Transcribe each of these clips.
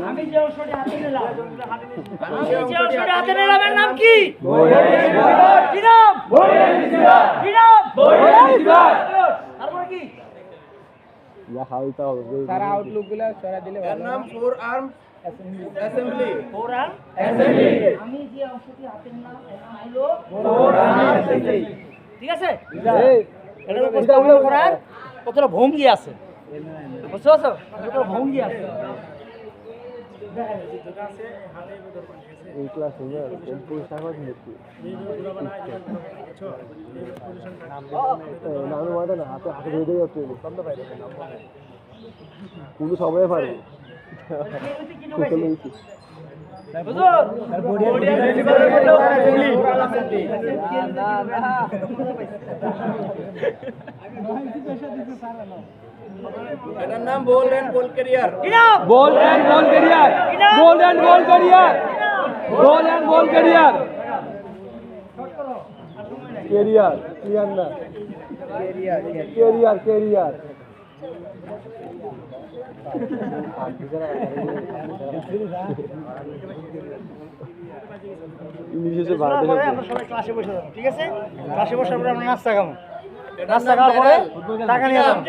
আমি যে অংশটি হাতে নিলাম এর নাম কি? কি নাম? কি নাম? তারপরে কি? সারা আউটলুক গুলো সরা দিলে ভালো। নাম four arm assembly. Four arm assembly. আমি যে অংশটি হাতে নিলাম এর নাম হলো ফোর আর্ম অ্যাসেম্বলি। ঠিক আছে? এটার উপস্থাপন করার কতটা ভঙ্গি আছে, বুঝতে পারছো? কতটা ভঙ্গি আছে। এই ক্লাস হবে কোন শাখা দিচ্ছি নাম মাথা না হাতে হাতে ধরে দিয়ে যাচ্ছে কোনো সময় পারে এটার নাম bold and ball carrier. Ball and ball carrier ball and ball carrier ball and ball carrier carrier clear না ক্যারিয়ার ক্যারিয়ার ইংলিশে বাড়তে হবে। আমরা সবাই ক্লাসে বসে যাবো, ঠিক আছে? ক্লাসে বসার পরে আমরা নাস্তা খাবো, নাস্তা খাওয়ার পরে টাকা নিয়ে যাবো।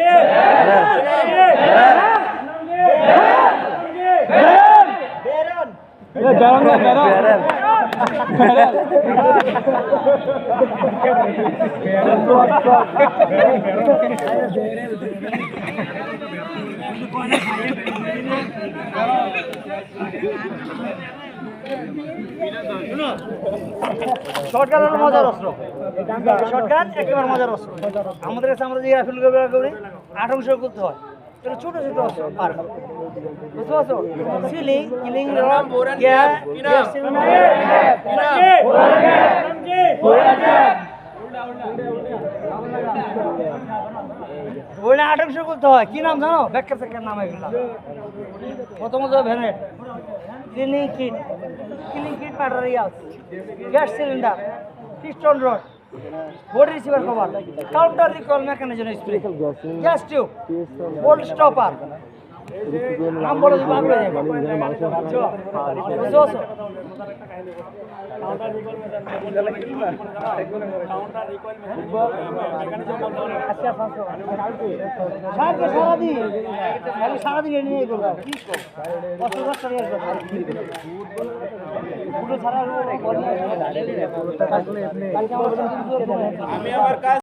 শর্টগান হলো মজার অস্ত্র, শর্টগান একেবারে মজার অস্ত্র। আমাদের কাছে আমরা যে রাইফেল ব্যবহার করি 8 অংশ করতে হয়, এটা ছোট ছোট অস্ত্র পার, বুঝতে পারছো? সিলিং কিলিং গ্যাস ওইটা 8 অংশ করতে হয়। কি নাম জানো? ব্যাখ্যা ব্যাখ্যার নাম এগুলো। প্রথমত bayonet, cleaning kit material, gas cylinder, piston rod, body receiver cover, counter recoil mechanism, spray, gas tube, bolt stopper. নাম বলে দিবা আগে সারাদিন নিয়ে করবো কি আমি আমার কাজ